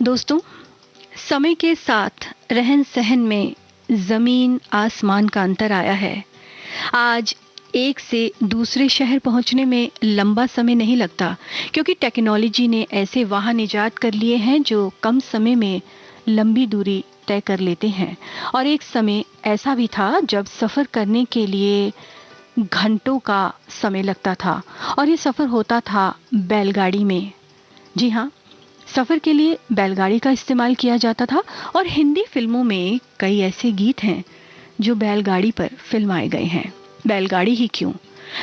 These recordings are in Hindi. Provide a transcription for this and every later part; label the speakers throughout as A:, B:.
A: दोस्तों, समय के साथ रहन सहन में जमीन आसमान का अंतर आया है। आज एक से दूसरे शहर पहुंचने में लंबा समय नहीं लगता, क्योंकि टेक्नोलॉजी ने ऐसे वाहन इजाद कर लिए हैं जो कम समय में लंबी दूरी तय कर लेते हैं। और एक समय ऐसा भी था जब सफ़र करने के लिए घंटों का समय लगता था, और ये सफ़र होता था बैलगाड़ी में। जी हाँ, सफ़र के लिए बैलगाड़ी का इस्तेमाल किया जाता था। और हिंदी फिल्मों में कई ऐसे गीत हैं जो बैलगाड़ी पर फिल्माए गए हैं। बैलगाड़ी ही क्यों,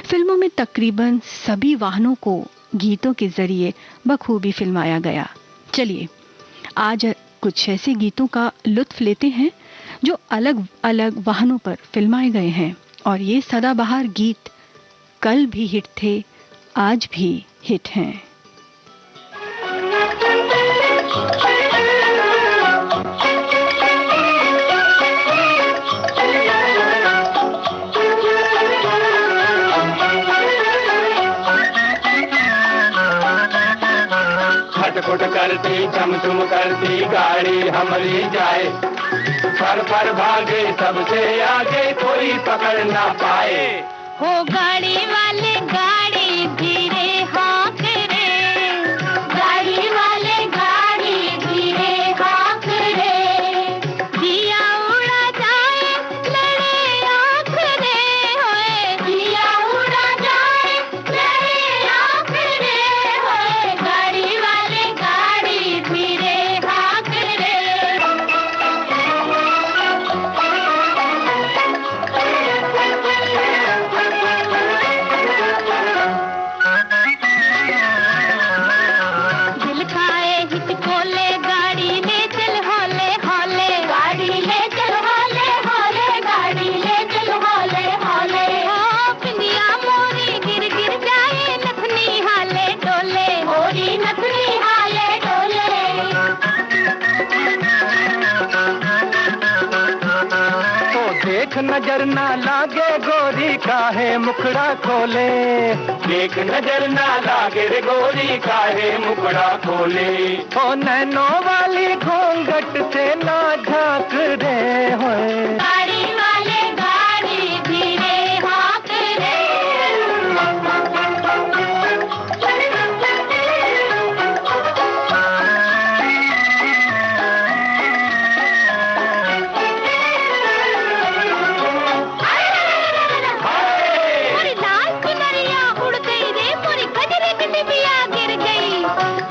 A: फिल्मों में तकरीबन सभी वाहनों को गीतों के जरिए बखूबी फिल्माया गया। चलिए आज कुछ ऐसे गीतों का लुत्फ लेते हैं जो अलग अलग वाहनों पर फिल्माए गए हैं। और ये सदाबहार गीत कल भी हिट थे, आज भी हिट हैं।
B: खटखट करती चमचुम करती गाड़ी हमारी जाए, फर फर भागे सबसे आगे कोई पकड़ ना पाए।
C: हो गाड़ी वाले गाड़ी धीरे हाँक रे, गाड़ी वाले गाड़ी धीरे हाँक रे, दिया उड़ा जाए लड़े आँख रे, होए दिया उड़ा जाए लड़े आँख रे, होए गाड़ी वाले गाड़ी धीरे हाँक रे। दिल खाए हित खोले गाड़ी ले चल होले होले, गाड़ी ले चल होले होले, गाड़ी ले चल होले होले। ओ पिंडिया मोरी गिर गिर जाए नथनी हाले डोले, मोरी नथनी हाले डोले।
B: तो देख नजर ना लागे गोरी काहे मुखड़ा खोले, देख नजर ना लागे रे गोरी काहे मुखड़ा खोले। ओ नैनो वाली घूंघट से ना झांक रे, होए
C: गाड़ी वाले गाड़ी धीरे हाँक रे। मोरी लाल चुनरिया उड़ गई रे, मोरी गजरे की डिबिया गिर गई,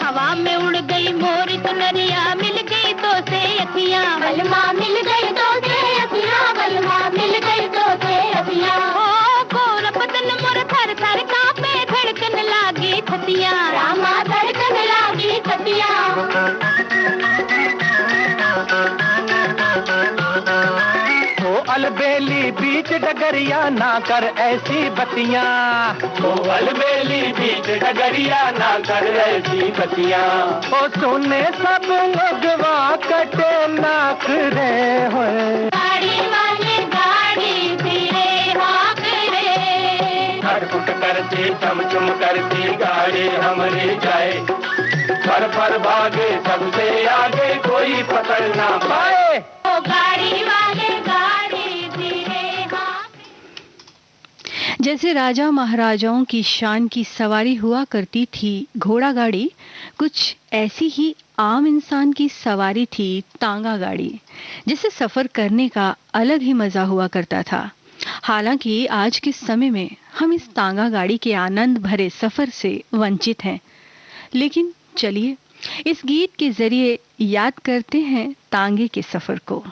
C: हवा में उड़ गई मोरी चुनरिया, मिल गई तो से अखियां बलमा, मिल गई तो से अखियां बलमा, मिल गई तो से अखियां। ओ गोर बदन मोर थर थर कांपे, धड़कन लागी छतियां रामा, धड़कन लागी छतियां।
B: ओ अलबेली बीच डगरिया ना कर ऐसी बतियां, ओ अलबेली बीच डगरिया ना कर ऐसी बतियां। ओ सुने सब लोगवा कटे नाक रे, होए
C: गाड़ी वाले गाड़ी धीरे हाँक रे।
B: खटखट करती चमचुम करती गाड़ी हमारी जाए, फर फर भागे सबसे आगे कोई पकड़ ना पाए।
C: ओ गाड़ी वाले गाड़ी धीरे हाँक।
A: जैसे राजा महाराजाओं की शान की सवारी हुआ करती थी घोड़ा गाड़ी, कुछ ऐसी ही आम इंसान की सवारी थी तांगा गाड़ी, जिसे सफ़र करने का अलग ही मज़ा हुआ करता था। हालांकि आज के समय में हम इस तांगा गाड़ी के आनंद भरे सफ़र से वंचित हैं, लेकिन चलिए इस गीत के जरिए याद करते हैं तांगे के सफ़र को।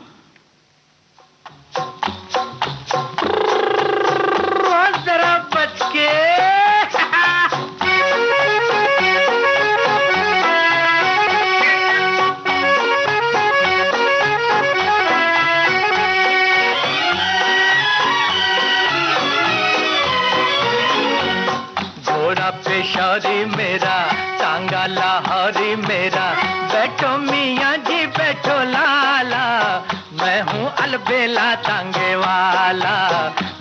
B: जरा बच के घोड़ा पेशारी मेरा, टांगा लाहौरी मेरा, बैठो मियाँ जी बैठो लाला, मैं हूँ अलबेला तांगे वाला,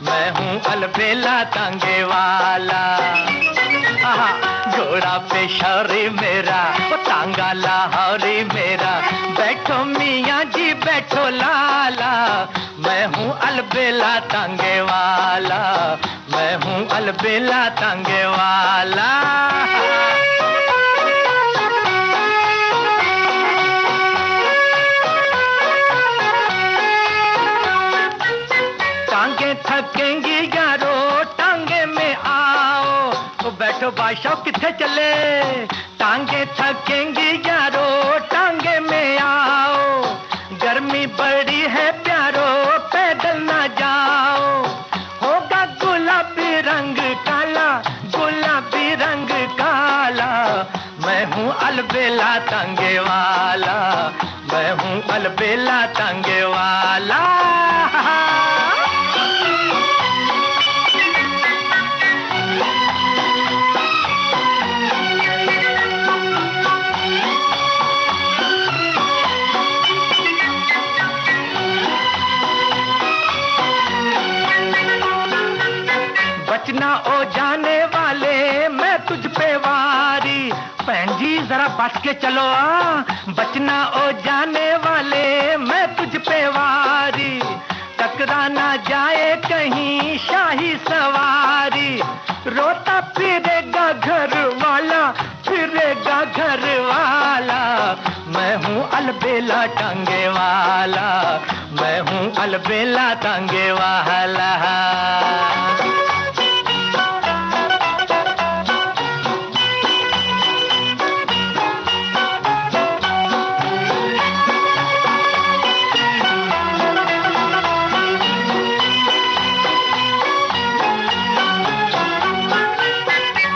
B: मैं हूँ अलबेला तांगे वाला। घोड़ा पे पेशौरी मेरा, वो तांगा लाहौरी मेरा, बैठो मियाँ जी बैठो लाला, मैं हूँ अलबेला तांगे वाला, मैं हूँ अलबेला तांगे वाला। टांगे थकेंगी यारो टांगे में आओ, तो बैठो बादशाह किथे चले, टांगे थकेंगी यारो टांगे में आओ, गर्मी बड़ी है प्यारो पैदल ना जाओ, होगा गुलाबी रंग काला, गुलाबी रंग काला, मैं हूँ अलबेला तांगे वाला, मैं हूँ अलबेला तांगे वाला। बचना ओ जाने वाले मैं तुझ पे वारी, बहन जी जरा बच के चलो बचना ओ जाने वाले मैं तुझ पे वारी, टकरा ना जाए कहीं शाही सवारी, रोता फिरेगा घर वाला, फिरेगा घर वाला, मैं हूँ अलबेला टांगे वाला, मैं हूँ अलबेला टांगे वाला।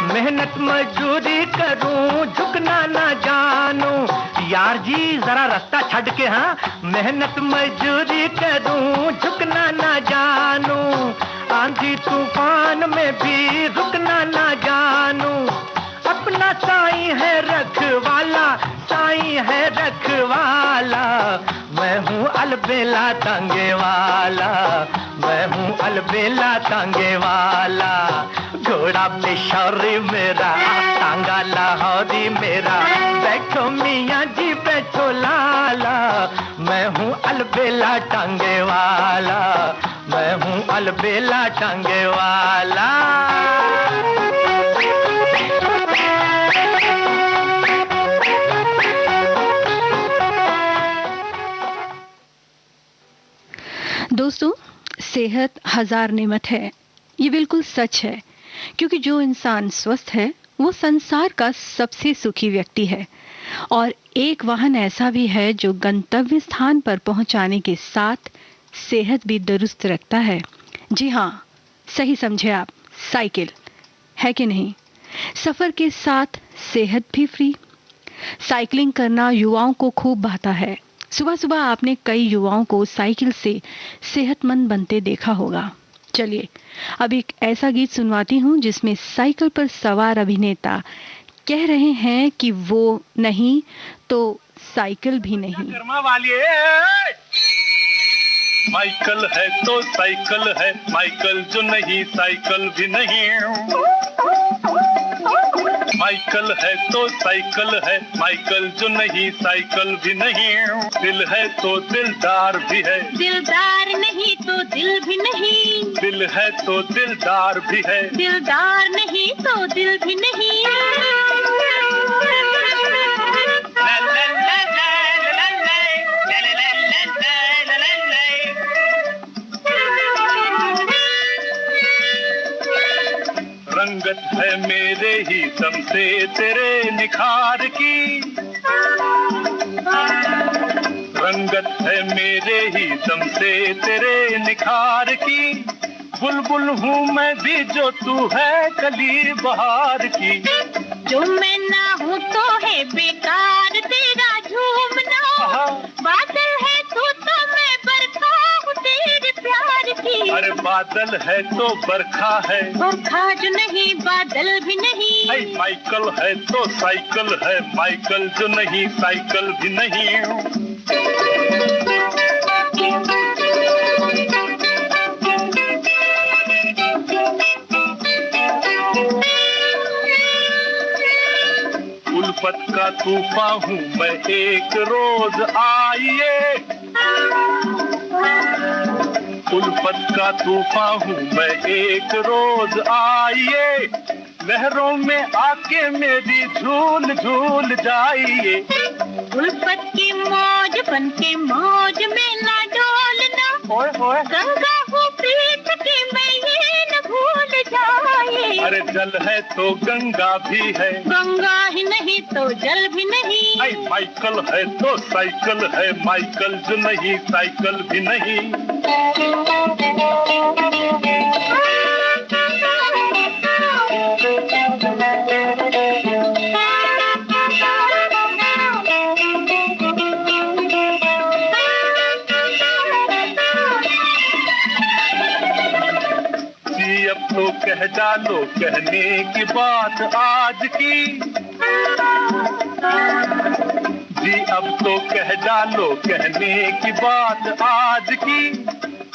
B: मेहनत मजदूरी करूं झुकना ना जानूं, यार जी जरा रास्ता छड़ के, हाँ मेहनत मजदूरी करूं झुकना ना जानूं, आंधी तूफान में भी रुकना ना जानूं, अपना साईं है रखवाला, साईं है रखवाला, मैं हूँ अलबेला तांगे वाला, मैं हूँ अलबेला तांगे वाला, घोड़ा पेशौरी मेरा, तांगा लाहौरी मेरा, बैठो मियाँ जी बैठो लाला, मैं हूँ अलबेला टांगे वाला, मैं हूँ अलबेला टांगे वाला।
A: दोस्तों, सेहत हजार नेमत है, ये बिल्कुल सच है, क्योंकि जो इंसान स्वस्थ है वो संसार का सबसे सुखी व्यक्ति है। और एक वाहन ऐसा भी है जो गंतव्य स्थान पर पहुंचाने के साथ सेहत भी दुरुस्त रखता है। जी हाँ, सही समझे आप, साइकिल है कि नहीं। सफर के साथ सेहत भी फ्री। साइकिलिंग करना युवाओं को खूब भाता है। सुबह सुबह आपने कई युवाओं को साइकिल से सेहतमंद बनते देखा होगा। चलिए अब एक ऐसा गीत सुनवाती हूँ जिसमें साइकिल पर सवार अभिनेता कह रहे हैं कि वो नहीं तो साइकिल भी नहीं।
D: माइकल है तो साइकिल है, माइकल जो नहीं साइकिल भी नहीं। माइकल है तो साइकिल है, माइकल जो नहीं साइकिल भी नहीं। दिल है तो दिलदार भी है,
C: दिलदार नहीं तो दिल भी नहीं।
D: दिल है तो दिलदार भी है,
C: दिलदार नहीं तो दिल भी नहीं।
D: रंगत है मेरे ही दम से तेरे निखार की। रंगत है मेरे ही दम से तेरे निखार की। बुलबुल हूँ मैं भी जो तू है कली बहार की।
C: जो मैं ना हूँ तो है बेकार तेरा झूमना। बादल है तू तो मैं बरखा हूँ तेरे प्यार की।
D: अरे बादल है तो बरखा है,
C: बरखा जो नहीं बादल भी नहीं।
D: माइकल है तो साइकिल है, माइकल जो नहीं साइकिल भी नहीं। उल्फत का तूफान हूँ मैं एक रोज आइए, उल्फत का तूफान हूँ मैं एक रोज आइए, लहरों में आके मेरी झूल झूल जाइए।
C: उल्फत की मौज बन के मौज में ना डोलना,
D: ओए ओए
C: गंगा हूँ प्रीत की मैं ये न भूल जाए।
D: अरे जल है तो गंगा भी है,
C: गंगा ही नहीं तो जल भी नहीं।
D: आई माइकल है तो साइकिल है, माइकल जो नहीं साइकिल भी नहीं। जी अब तो कह डालो कहने की बात आज की, जी अब तो कह डालो कहने की बात आज की,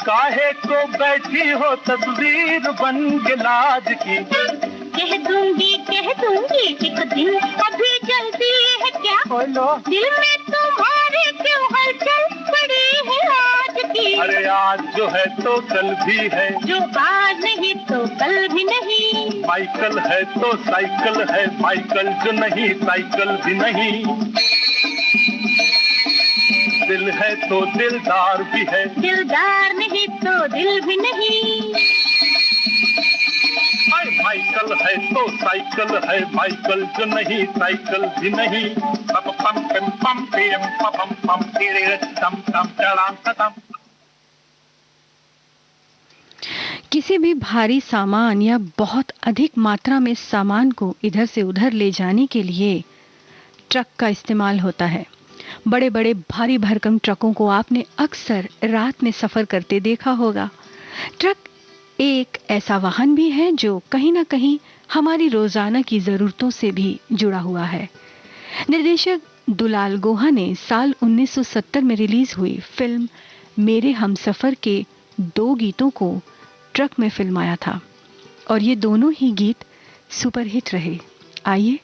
D: काहे को बैठी हो तस्वीर बन के लाज की।
C: कह दूंगी एक दिन, अभी जल्दी है क्या? दिल में तुम्हारे क्यों हलचल पड़ी है आज की?
D: अरे आज जो है तो कल भी है,
C: जो आज नहीं तो कल भी नहीं।
D: माइकल है तो साइकिल है, माइकल जो नहीं साइकिल भी नहीं। दिल है तो दिलदार भी है,
C: दिलदार नहीं तो दिल भी नहीं।
D: माइकल है तो साइकिल है, माइकल जो नहीं साइकिल भी नहीं। पम पम पम पम पम पम तेरे तम तम तड़ाम तम।
A: किसी भी भारी सामान या बहुत अधिक मात्रा में सामान को इधर से उधर ले जाने के लिए ट्रक का इस्तेमाल होता है। बड़े बड़े भारी भरकम ट्रकों को आपने अक्सर रात में सफर करते देखा होगा। ट्रक एक ऐसा वाहन भी है जो कहीं ना कहीं हमारी रोजाना की जरूरतों से भी जुड़ा हुआ है। निर्देशक दुलाल गोहा ने साल 1970 में रिलीज हुई फिल्म मेरे हमसफर के 2 गीतों को ट्रक में फिल्माया था और ये दोनों ही गीत सुपरहिट रहे। आइए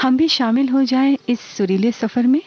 A: हम भी शामिल हो जाएं इस सुरीले सफर में।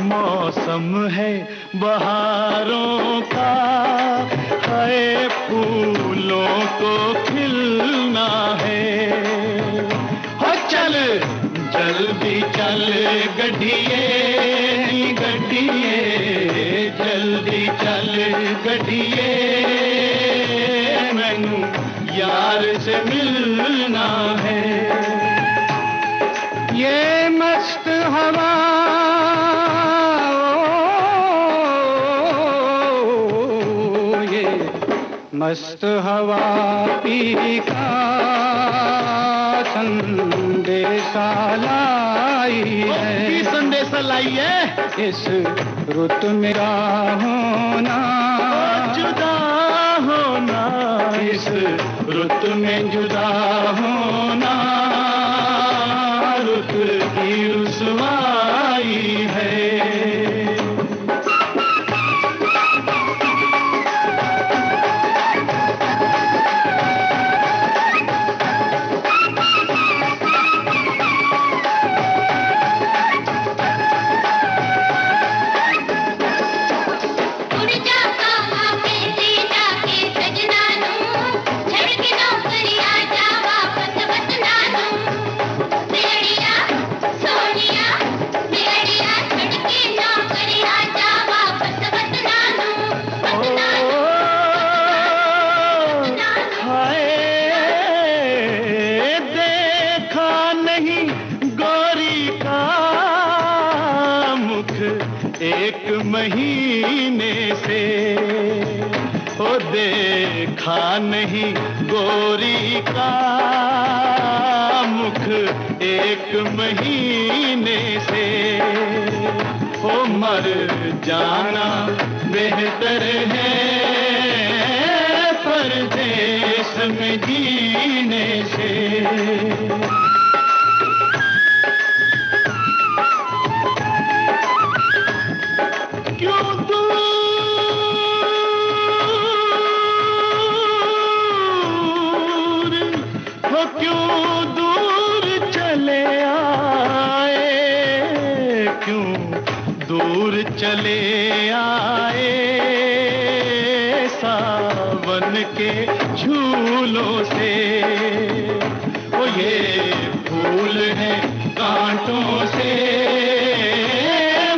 B: मौसम है बहारों का, है फूलों को खिलना है। हो चल जल्दी चल गड्डिए गड्डिए, जल्दी चल गड्डिए, मैनू यार से मिलना है। ये मस्त हवा मस्त हवा पी का संदेशा लाई है, संदेशा लाई है। इस रुत मेरा होना जुदा होना, इस रुत में जुदा होना रुत की रुसवाई है।
C: सोनिया
B: एक महीने से, ओ देखा नहीं गोरी का मुख एक महीने से, ओ मर जाना बेहतर है परदेश में जीने से। क्यों दूर हो, क्यों दूर चले आए, क्यों दूर चले आए सावन के झूलों से। ओ ये फूल है कांटों से,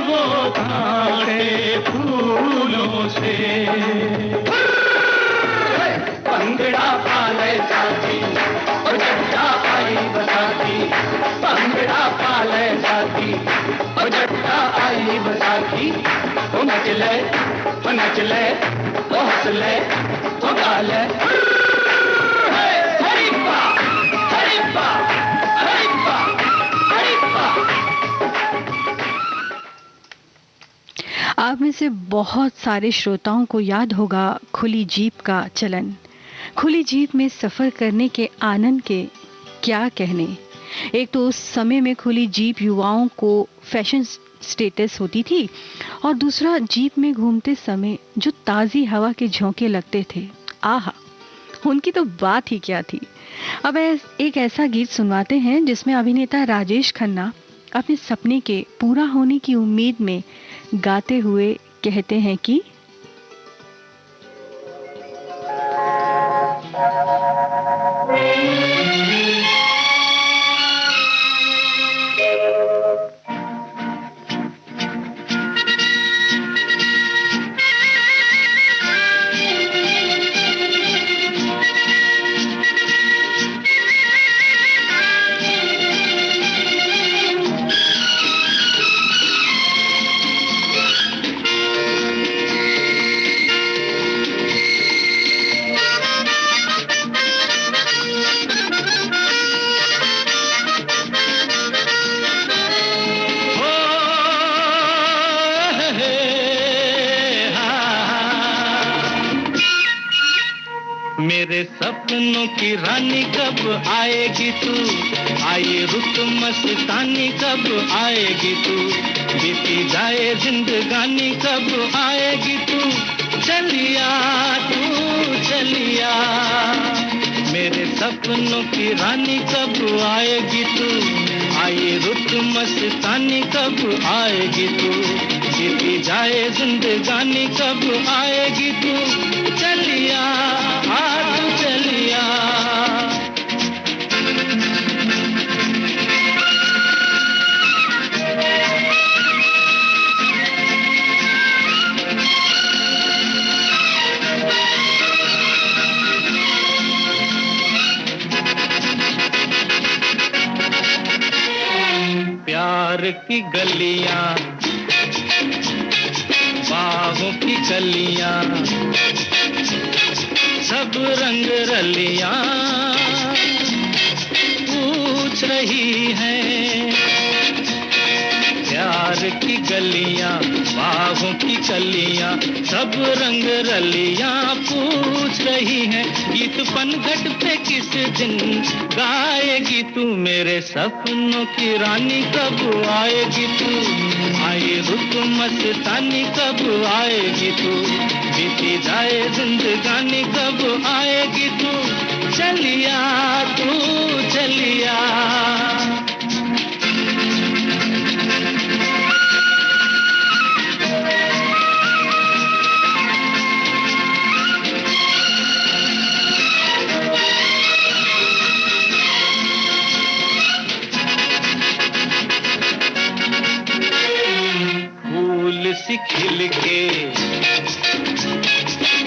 B: वो कांटे फूलों से। पंगड़ा पाले साथी और जट्टा आई बसाती, पंगड़ा पाले साथी और जट्टा आई बसाती। ओ नचले, ओ नचले, ओ हंसले, ओ गाले। हरिप्पा, हरिप्पा, हरिप्पा, हरिप्पा।
A: आप में से बहुत सारे श्रोताओं को याद होगा खुली जीप का चलन। खुली जीप में सफ़र करने के आनंद के क्या कहने। एक तो उस समय में खुली जीप युवाओं को फैशन स्टेटस होती थी, और दूसरा जीप में घूमते समय जो ताज़ी हवा के झोंके लगते थे, आहा, उनकी तो बात ही क्या थी। अब एक ऐसा गीत सुनवाते हैं जिसमें अभिनेता राजेश खन्ना अपने सपने के पूरा होने की उम्मीद में गाते हुए कहते हैं कि
B: मेरे सपनों की रानी कब आएगी तू, आए रुत मस्तानी कब आएगी तू, बीती जाए जिंदगानी कब आएगी तू, चलिया तू चलिया। मेरे सपनों की रानी कब आएगी तू, आए रुत मस्तानी कब आएगी तू, बीती जाए जिंदगानी कब आएगी तू, चलिया तू चलिया। प्यार की गलियां, बाहों की कलियां, सब रंग रलियां पूछ रही हैं। प्यार की गलियां, बाहों की कलियां, सब रंग रलियां पूछ रही हैं। गीत पनघट पे किस दिन गाएगी तू, मेरे सपनों की रानी कब आएगी तू, आए रुत मस्तानी कब आएगी तू, बीती जाए जिंदगानी कब आएगी तू, चलिया तू चलिया। फूल सी खिल के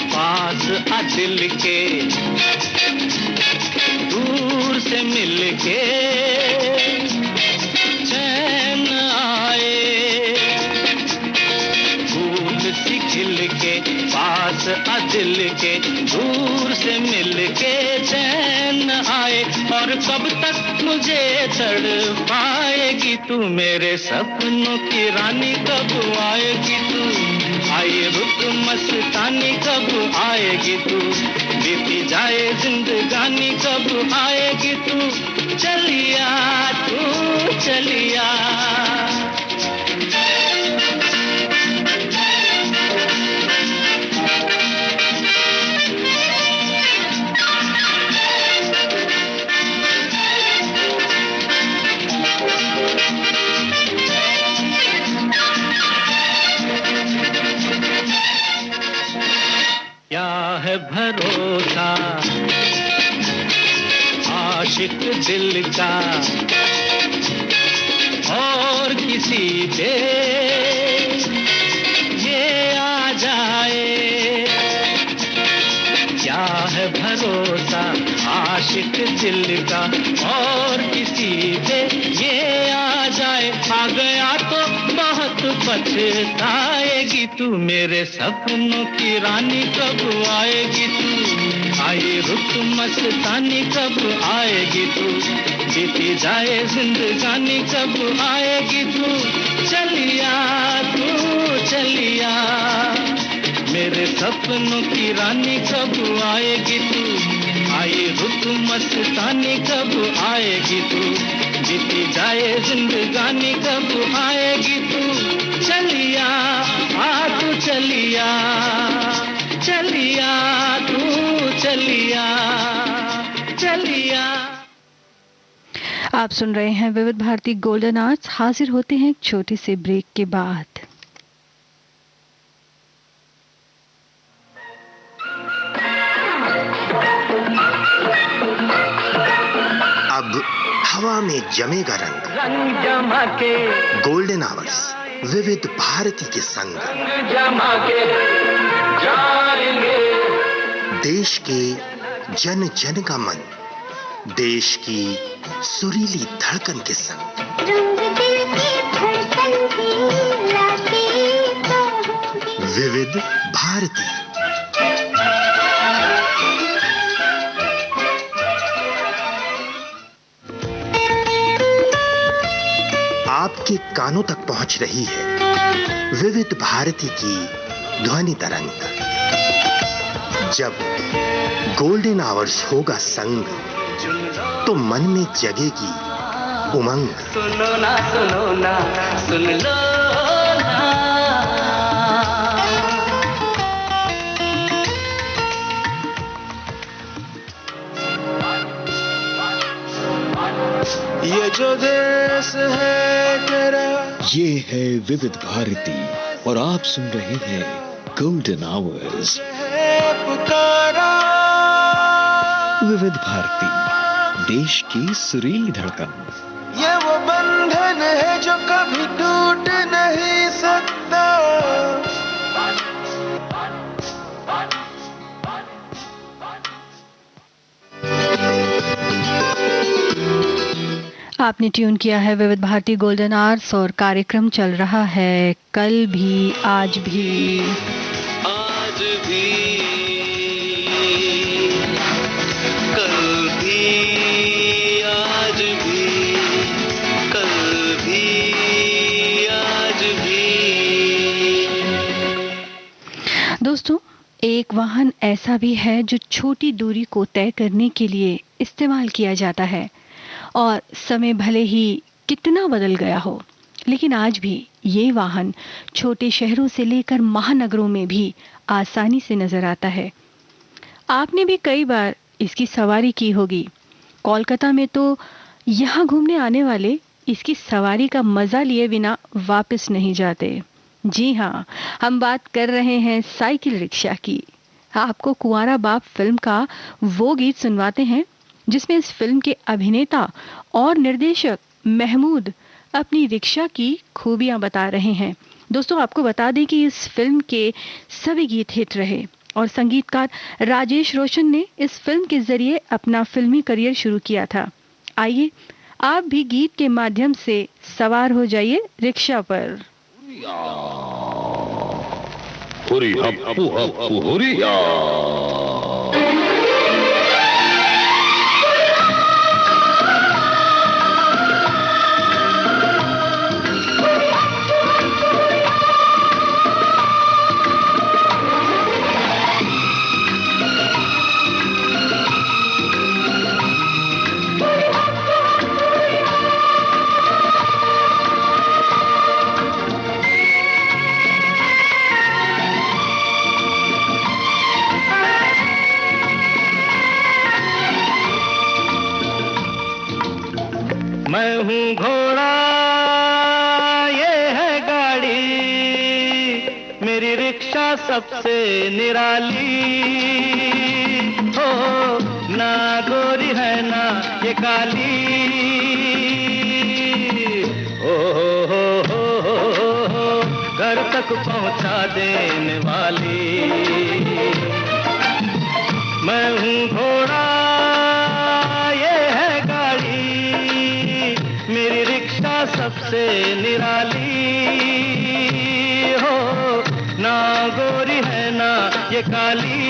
B: पास आ दिल के, दूर से मिल के चैन आए। पास आ दिल के, दूर से मिल के चैन आए। और कब तक मुझे तड़पाएगी तू, मेरे सपनों की रानी कब आएगी तू, आए रुत मस्तानी कब आएगी तू, बीती जाए जिंदगानी कब आएगी तू, चलिया तू चलिया। क्या है भरोसा आशिक दिल का और किसी पे ये आ जाए, क्या है भरोसा आशिक दिल का और किसी पे ये आ जाए। आ गया तो बहुत पछताएगी तू, मेरे सपनों की रानी कब आएगी तू, आए रुत मस्तानी कब आएगी तू, बीती जाए जिंदगानी कब आएगी तू, चलिया तू चलिया। मेरे सपनों की रानी कब आएगी तू, आए रुत मस्तानी कब आएगी तू, बीती जाए जिंदगानी कब आएगी तू, चलिया आ तू चलिया, चलिया तू चलिया, चलिया।
A: आप सुन रहे हैं विविध भारती गोल्डन आवर्स। हाजिर होते हैं एक छोटे से ब्रेक के बाद।
E: अब हवा में जमेगा रंग,
B: रंग जमा के
E: गोल्डन आवर्स विविध भारती के संग,
B: रंग जमा के जाएंगे।
E: देश के जन जन का मन, देश की सुरीली धड़कन के संग,
C: रंग दिल की धड़कन की लाके तो
E: विविध भारती। आपके कानों तक पहुंच रही है विविध भारती की ध्वनि तरंग। जब गोल्डन आवर्स होगा संग, तो मन में जगेगी उमंग।
B: सुनो ना सुन लो ना।
F: ये जो देश है तेरा,
G: ये है विविध भारती और आप सुन रहे हैं गोल्डन आवर्स।
F: है पुकारा,
G: विविध भारती देश की सुरीली धड़कन।
F: ये वो बंधन है जो कभी टूट नहीं सकता।
A: आपने ट्यून किया है विविध भारती गोल्डन आवर्स और कार्यक्रम चल रहा है कल भी आज भी।
B: आज भी कल भी आज भी कल भी आज भी।
A: दोस्तों, एक वाहन ऐसा भी है जो छोटी दूरी को तय करने के लिए इस्तेमाल किया जाता है और समय भले ही कितना बदल गया हो, लेकिन आज भी ये वाहन छोटे शहरों से लेकर महानगरों में भी आसानी से नजर आता है। आपने भी कई बार इसकी सवारी की होगी। कोलकाता में तो यहाँ घूमने आने वाले इसकी सवारी का मजा लिए बिना वापस नहीं जाते। जी हाँ, हम बात कर रहे हैं साइकिल रिक्शा की। आपको कुंवारा बाप फिल्म का वो गीत सुनवाते हैं जिसमें इस फिल्म के अभिनेता और निर्देशक महमूद अपनी रिक्शा की खूबियां बता रहे हैं। दोस्तों, आपको बता दें कि इस फिल्म के सभी गीत हिट रहे और संगीतकार राजेश रोशन ने इस फिल्म के जरिए अपना फिल्मी करियर शुरू किया था। आइए आप भी गीत के माध्यम से सवार हो जाइए रिक्शा पर।
H: हुरी हप्पू हप्पू हुरिया।
B: मैं हूँ घोड़ा, ये है गाड़ी, मेरी रिक्शा सबसे निराली। हो ना गोरी है ना ये काली। हो घर तक पहुँचा देने वाली। मैं हूँ घोड़ा, ये है गाड़ी, मेरी रिक्शा सबसे निराली। हो ना गोरी है ना ये काली।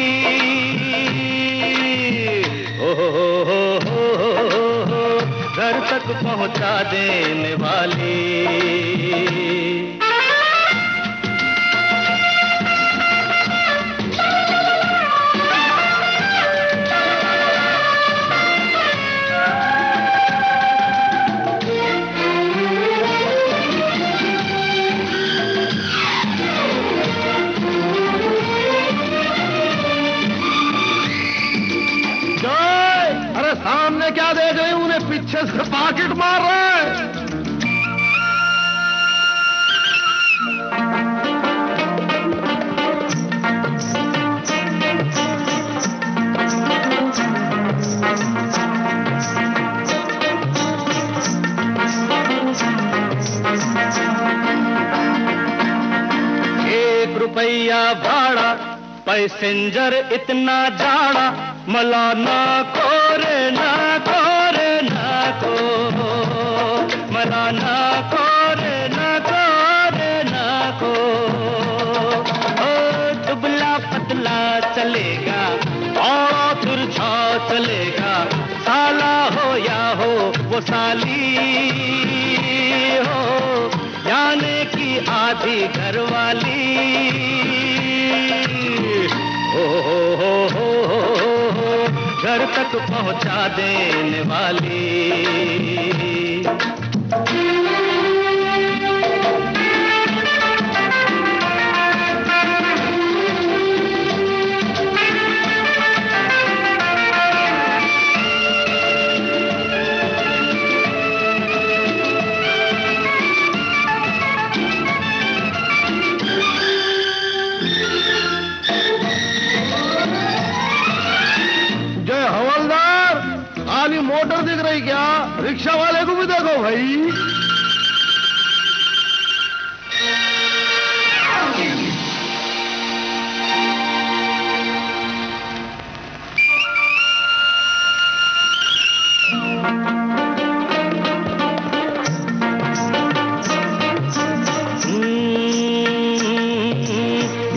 B: हो घर तक पहुँचा देने वाली। सामने क्या देख रहे हैं? उन्हें पीछे से पॉकेट मार रहे हैं। ₹1 भाड़ा, पैसेंजर इतना जाड़ा, मलाना कोरे ना कोरे ना को, मलाना कोरे ना कोरे ना को। ओ दुबला पतला चलेगा और तिरछा चलेगा, साला हो या हो वो साली। हो जाने की आधी घरवाली। हो घर तक पहुंचा देने वाली। खाली मोटर दिख रही क्या? रिक्शा वाले को भी देखो भाई।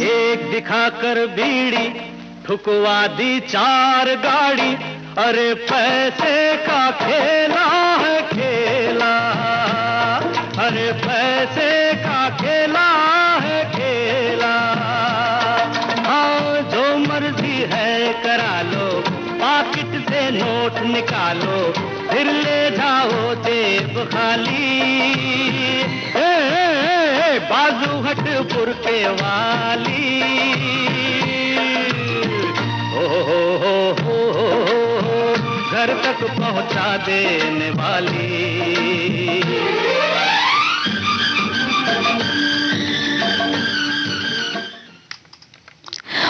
B: एक दिखाकर बीड़ी ठुकवा दी 4 गाड़ी। अरे पैसे का खेला है खेला, अरे पैसे का खेला है खेला। हाँ जो मर्जी है करा लो, पॉकेट से नोट निकालो, फिर ले जाओ जेब खाली। बाजू हट बुरके वाली। हो घर तक पहुंचा देने वाली।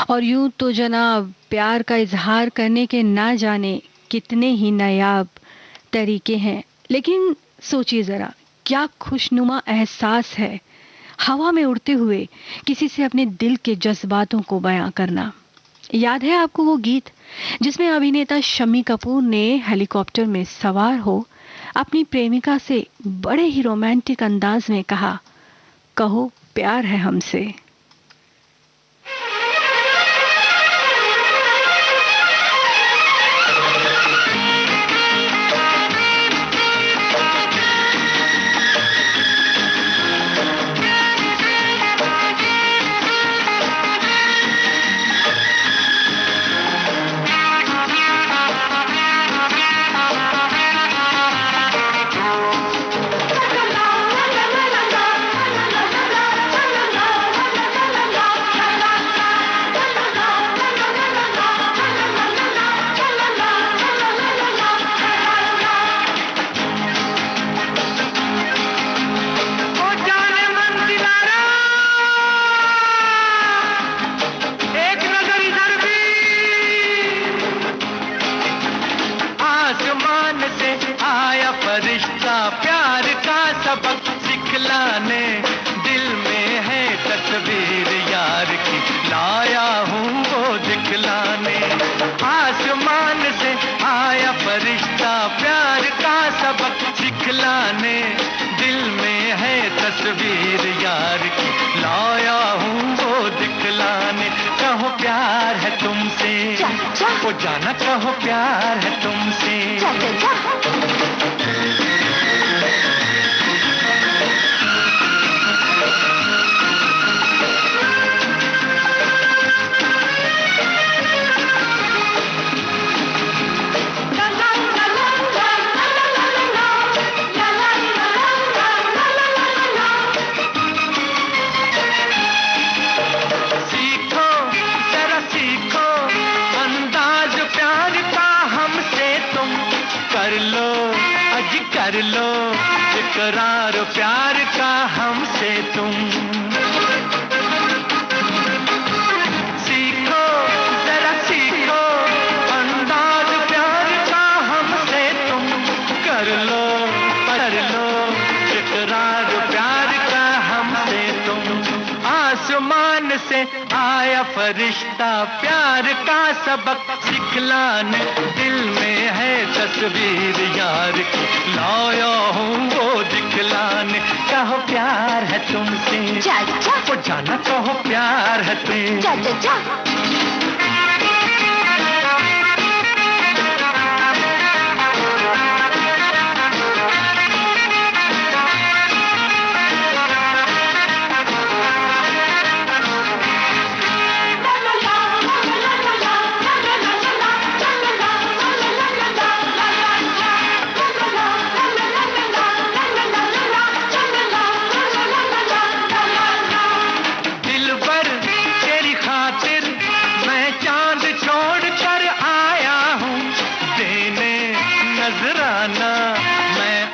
A: और यूं तो जनाब प्यार का इजहार करने के ना जाने कितने ही नायाब तरीके हैं, लेकिन सोचिए जरा क्या खुशनुमा एहसास है हवा में उड़ते हुए किसी से अपने दिल के जज्बातों को बयां करना। याद है आपको वो गीत जिसमें अभिनेता शम्मी कपूर ने हेलीकॉप्टर में सवार हो अपनी प्रेमिका से बड़े ही रोमांटिक अंदाज में कहा, कहो प्यार है हमसे।
B: सिखलाने, दिल में है तस्वीर यार की, लाया हूँ वो दिखलाने। आसमान से आया फरिश्ता प्यार का सबक सिखलाने, दिल में है तस्वीर यार की, लाया हूँ वो दिखलाने। कहो प्यार है तुमसे, वो जाना कहो प्यार है तुमसे। कर लो इकरार प्यार का हमसे तुम, सीखो जरा सीखो अंदाज प्यार का हमसे तुम, कर लो इकरार प्यार का हमसे तुम। आसमान से आया फरिश्ता प्यार का सबक सिखलाने, दिल में है तस्वीर यार की, लाया हूँ वो दिखलाने। कहो प्यार है तुमसे, वो जाना कहो प्यार है तुमसे।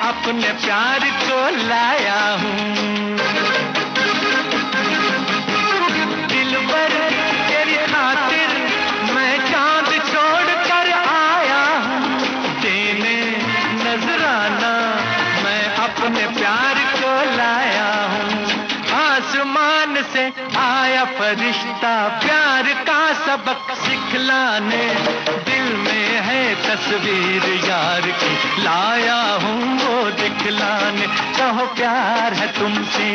B: अपने प्यार को लाया हूँ, दिलबर तेरी खातिर मैं चांद छोड़ कर आया हूँ, देने नजराना मैं अपने प्यार को लाया हूँ। आसमान से आया फरिश्ता प्यार का सबक सिखलाने, दिल में है तस्वीर यार की, लाया हूँ वो दिखलाने। कहो प्यार है तुमसे,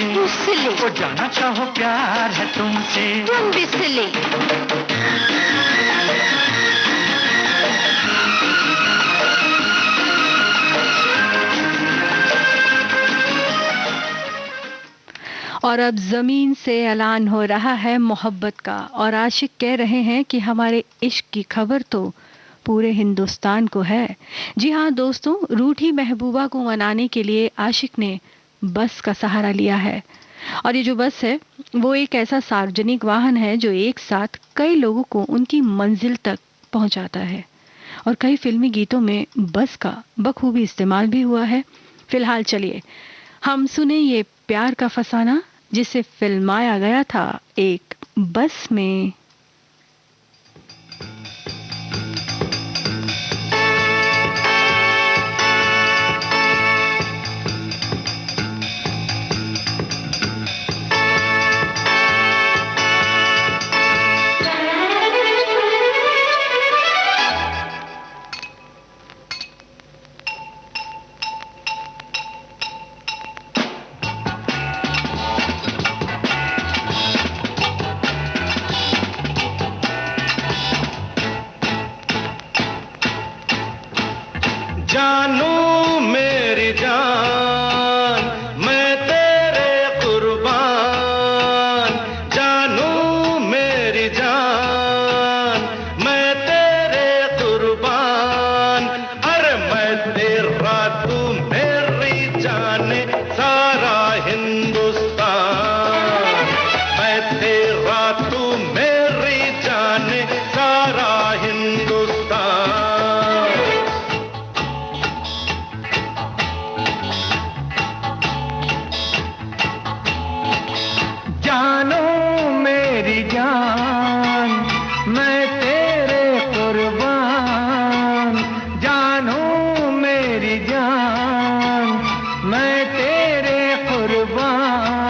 B: वो जाना कहो प्यार है तुमसे।
A: और अब जमीन से ऐलान हो रहा है मोहब्बत का, और आशिक कह रहे हैं कि हमारे इश्क की खबर तो पूरे हिंदुस्तान को है। जी हाँ दोस्तों, रूठी महबूबा को मनाने के लिए आशिक ने बस का सहारा लिया है। और ये जो बस है वो एक ऐसा सार्वजनिक वाहन है जो एक साथ कई लोगों को उनकी मंजिल तक पहुंचाता है, और कई फिल्मी गीतों में बस का बखूबी इस्तेमाल भी हुआ है। फिलहाल चलिए हम सुने ये प्यार का फसाना, जिसे फिल्माया गया था एक बस में।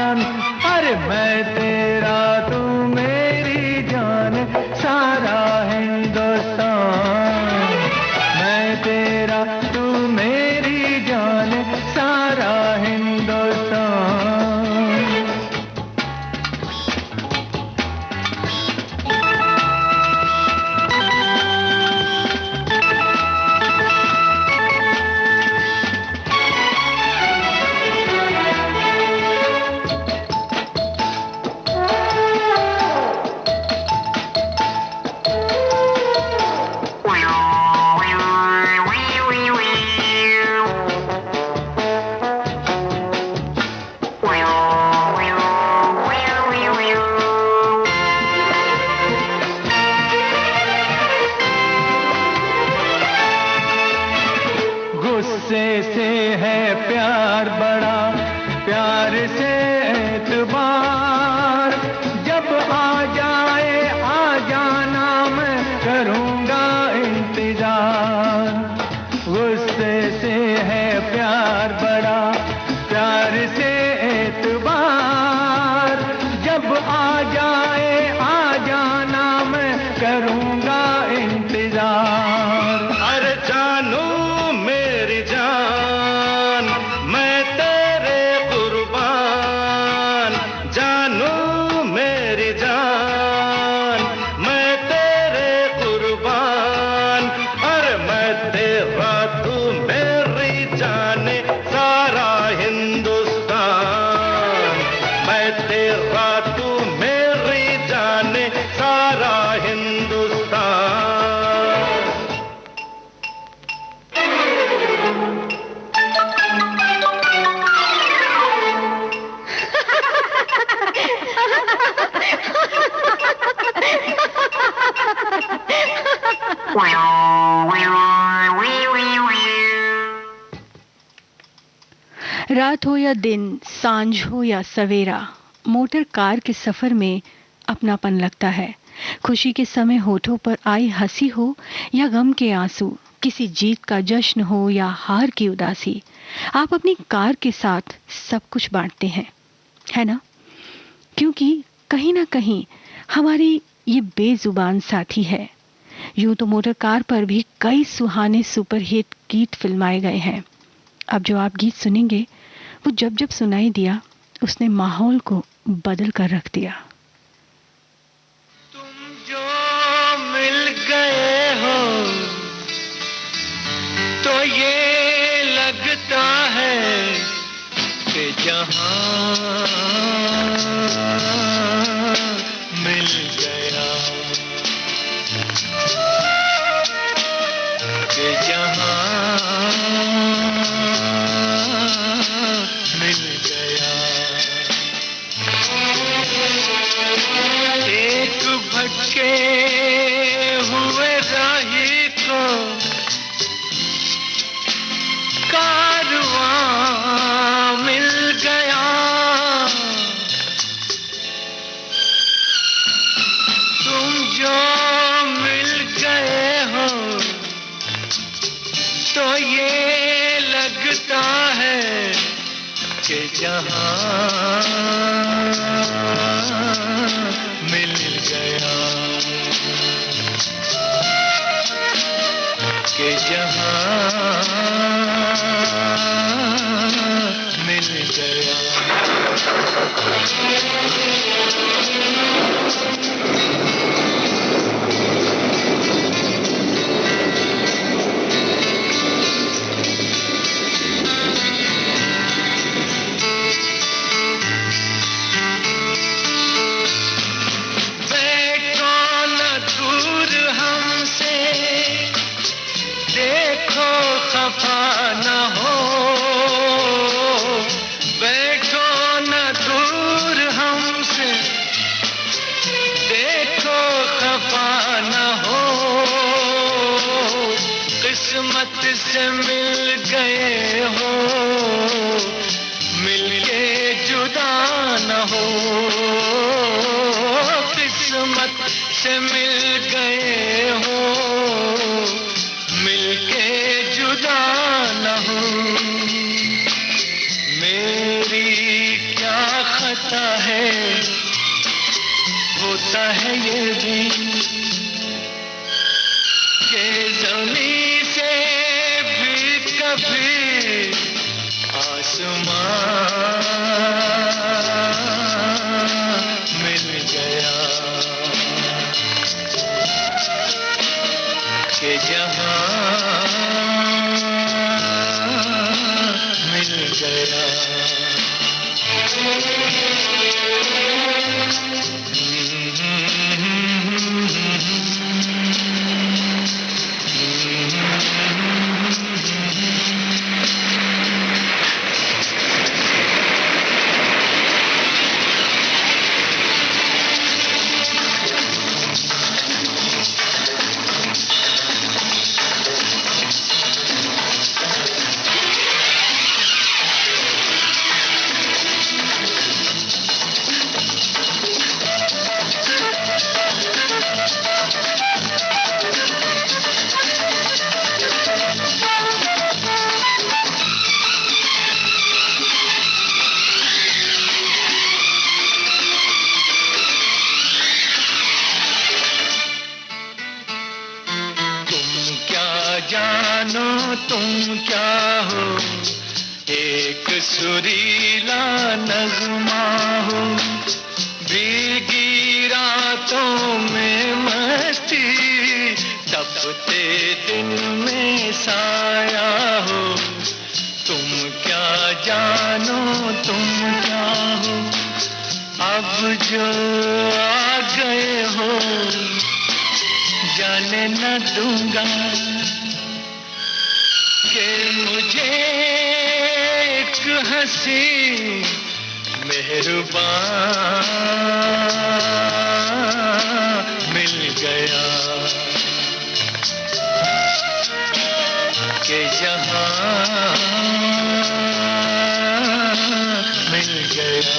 B: जान, अरे मैं तेरा तू मेरी जान, सारा हिंदुस्तान। मैं तेरा तू मेरी जान, सारा हिंदुस्तान। गुस्से से है प्यार बड़ा, प्यार से एतबार, जब आ जाए आ जाना मैं करूँगा इंतजार। गुस्से से है प्यार बड़ा, प्यार से एतबार, जब आ जाए आ जाना मैं करूँगा इंतजार।
F: अरे जानू मेरी जान, मैं तेरे कुर्बान। जानू मेरी जान, मैं तेरे कुर्बान। अरे मैं तेरा तू मेरी जाने, सारा हिंदुस्तान। मैं तेरा तू मेरी जाने, सारा हिंदुस्तान।
A: रात हो या दिन, सांझ हो या सवेरा, मोटर कार के सफर में अपनापन लगता है। खुशी के समय होठों पर आई हंसी हो या गम के आंसू, किसी जीत का जश्न हो या हार की उदासी, आप अपनी कार के साथ सब कुछ बांटते हैं, है ना? क्योंकि कहीं ना कहीं हमारी ये बेजुबान साथी है। यूं तो मोटर कार पर भी कई सुहाने सुपरहिट गीत फिल्माए गए हैं। अब जो आप गीत सुनेंगे वो जब जब सुनाई दिया उसने माहौल को बदल कर रख दिया।
B: तुम जो मिल गए हो तो ये लगता है कि जहां मिल गया, कि जहां मिल गया। एक भटके हुए राही को कारवां मिल गया। तुम जो मिल गए हो तो ये लगता है कि जहां मिल गया, कि जहां मिल गया। खफा न हो, बैठो न दूर हमसे, देखो खफा न हो। किस्मत से मिल गए हो, मिलके जुदा न हो। किस्मत से मिल गए हो, मिलके जुदा न हो। मेरी क्या आता है, होता है ये भी कि ज़मीं से भी कभी आसमान मिल गया, कि जहां मिल गया। तुम क्या हो, एक सुरीला नगमा हो, भीगी रातों में मस्ती, तपते दिन में साया हो। तुम क्या जानो, तुम क्या हो, अब जो आ गए हो, जाने न दूंगा कि मुझे एक हंसी मेहरबान मिल गया, कि जहां मिल गया।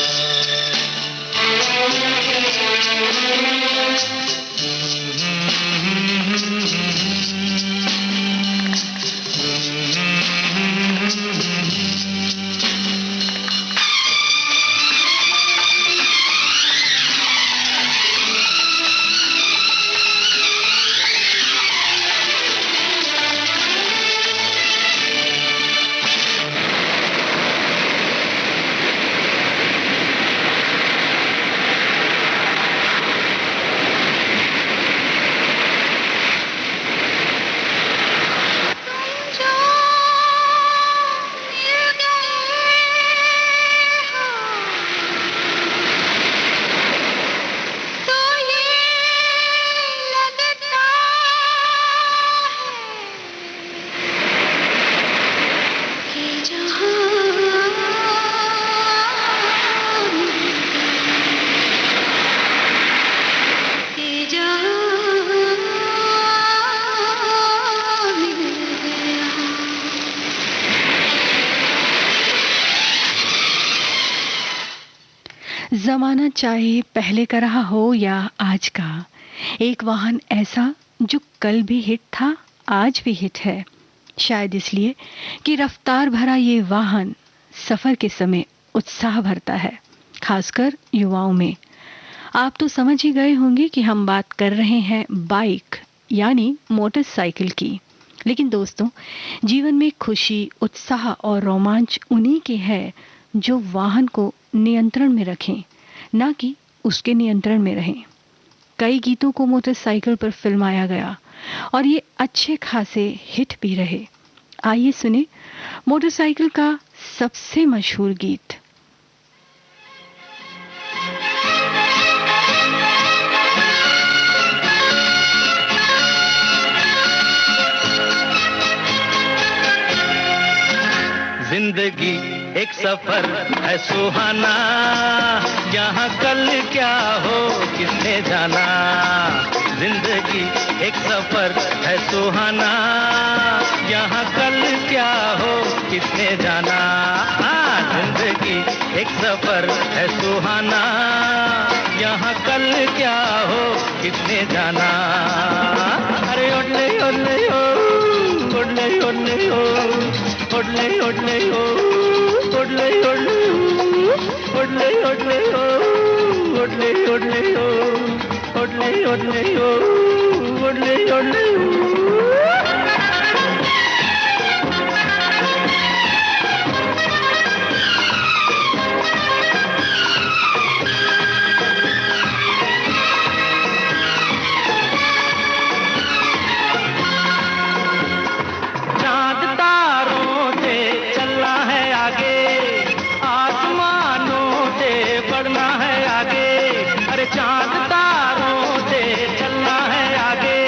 A: जमाना चाहे पहले का रहा हो या आज का, एक वाहन ऐसा जो कल भी हिट था आज भी हिट है, शायद इसलिए कि रफ्तार भरा ये वाहन सफर के समय उत्साह भरता है, खासकर युवाओं में। आप तो समझ ही गए होंगे कि हम बात कर रहे हैं बाइक यानी मोटरसाइकिल की। लेकिन दोस्तों, जीवन में खुशी, उत्साह और रोमांच उन्हीं के हैं जो वाहन को नियंत्रण में रखें, ना कि उसके नियंत्रण में रहें। कई गीतों को मोटरसाइकिल पर फिल्माया गया और ये अच्छे खासे हिट भी रहे। आइए सुने मोटरसाइकिल का सबसे मशहूर गीत।
B: जिंदगी एक सफर है सुहाना, यहाँ कल क्या हो किसने जाना। जिंदगी एक सफर है सुहाना, यहाँ कल क्या हो किसने जाना। जिंदगी एक सफर है सुहाना, यहाँ कल क्या हो किसने जाना। अरे ओडले ओडले हो, ओडले ओडले हो, ओडले ओडले हो, ओडले ओडले ओडले ओडले ओडले ओडले ओडले ओडले ओडले ओडले चांद तारों से चलना है आगे,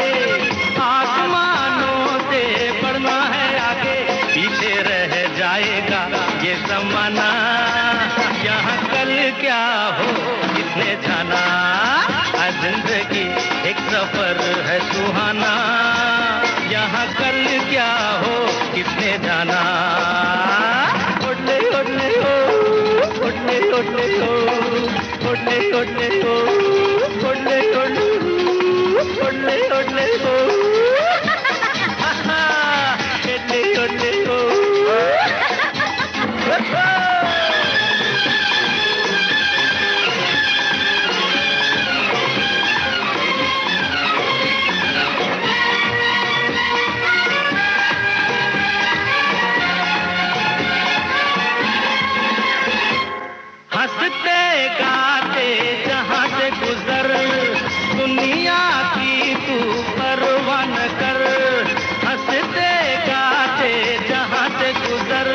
B: आसमानों से बढ़ना है आगे, पीछे रह जाएगा ये ज़माना, यहाँ कल क्या हो किसने जाना, जिंदगी एक सफर है सुहाना, यहाँ कल क्या हो किसने जाना। ओडले ओडले ओ ओडले ओडले ओ ओडले ओडले ओ ओडले ओडले ओडले ओडले ओ ओडले ओडले ओ हंसते गाते जहाँ से गुजर, दुनिया की तू परवाह न कर, हंसते गाते जहाँ से गुजर,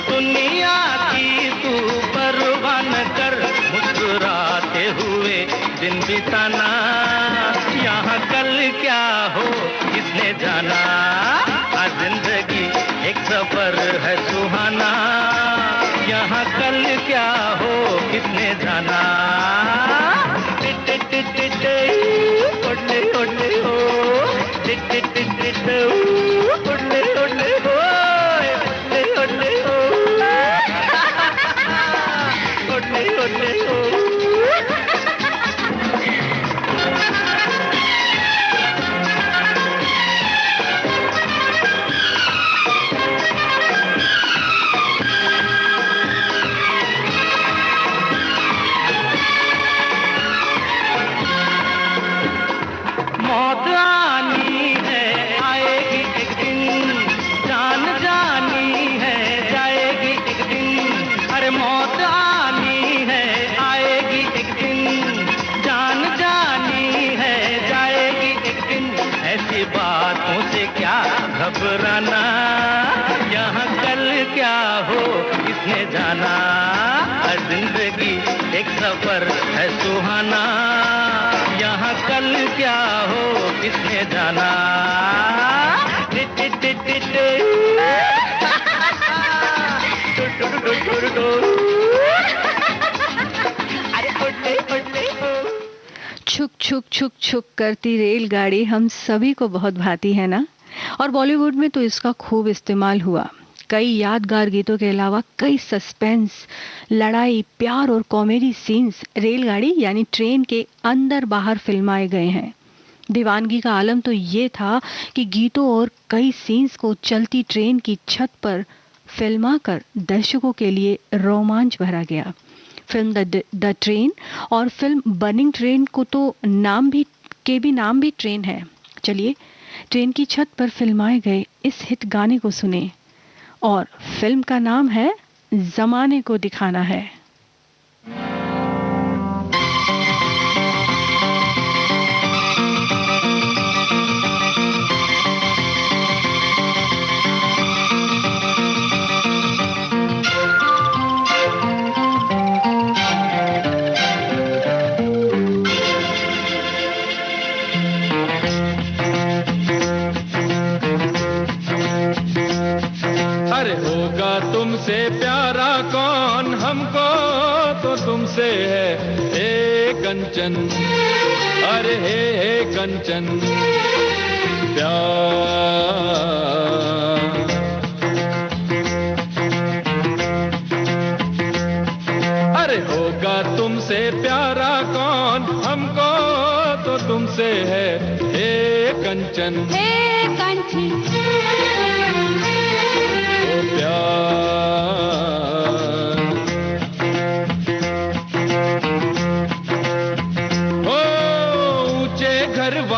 B: दुनिया की तू परवाह न कर, मुस्कुराते हुए दिन बिताना, यहाँ कल क्या हो किसने जाना, जिंदगी एक सफर है सुहाना, यहाँ कल क्या हो किसने जाना। ओडले ओडले हो ओडले ओडले हो ओडले ओडले हो ओडले ओडले हो। मौत आनी है आएगी एक दिन, जान जानी है जाएगी एक दिन, अरे मौत आनी है आएगी एक दिन, जान जानी है जाएगी एक दिन, ऐसी बातों से क्या घबराना, यहाँ कल क्या हो किसने जाना, जिंदगी एक सफर है सुहाना, यहाँ कल क्या हो किसने जाना।
A: छुक छुक छुक छुक करती रेलगाड़ी हम सभी को बहुत भाती है ना, और बॉलीवुड में तो इसका खूब इस्तेमाल हुआ। कई यादगार गीतों के अलावा कई सस्पेंस, लड़ाई, प्यार और कॉमेडी सीन्स रेलगाड़ी यानी ट्रेन के अंदर बाहर फिल्माए गए हैं। दीवानगी का आलम तो ये था कि गीतों और कई सीन्स को चलती ट्रेन की छत पर फिल्मा कर दर्शकों के लिए रोमांच भरा गया। फिल्म द ट्रेन और फिल्म बर्निंग ट्रेन को तो नाम भी ट्रेन है। चलिए ट्रेन की छत पर फिल्माए गए इस हिट गाने को सुने, और फिल्म का नाम है जमाने को दिखाना है।
B: अरे होगा तुमसे प्यारा कौन, हमको तो तुमसे है हे कंचन, अरे हे कंचन प्यार। अरे होगा तुमसे प्यारा कौन, हमको तो तुमसे है हे कंचन,
C: हे कंचन
B: प्यार।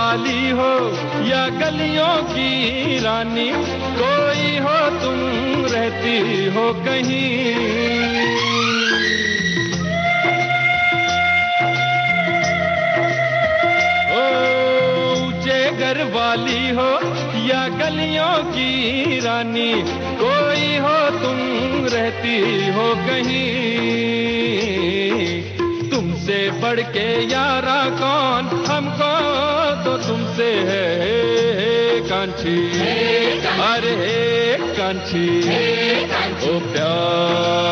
B: वाली हो या गलियों की रानी, कोई हो तुम रहती हो कहीं। ऊंचे घर वाली हो या गलियों की रानी, कोई हो तुम रहती हो कहीं। तुमसे बढ़ के यारा कौन, हमको तो तुमसे है कांची, अरे कांची ओ प्यार।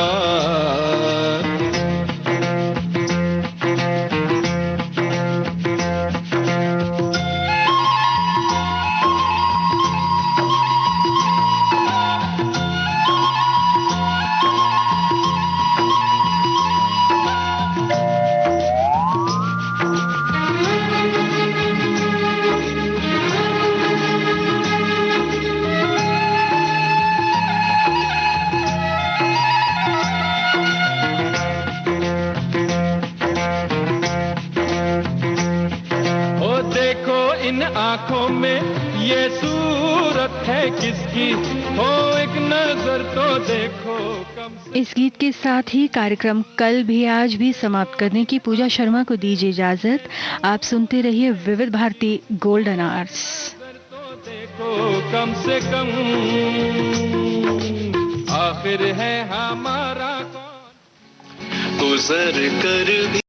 B: आंखों में ये सूरत है किसकी, हो एक नजर तो देखो कम से।
A: इस गीत के साथ ही कार्यक्रम कल भी आज भी समाप्त करने की पूजा शर्मा को दीजिए इजाजत। आप सुनते रहिए विविध भारती गोल्डन आवर्स।
B: तो देखो कम से कम आखिर है हमारा कौन,
F: गुजर कर भी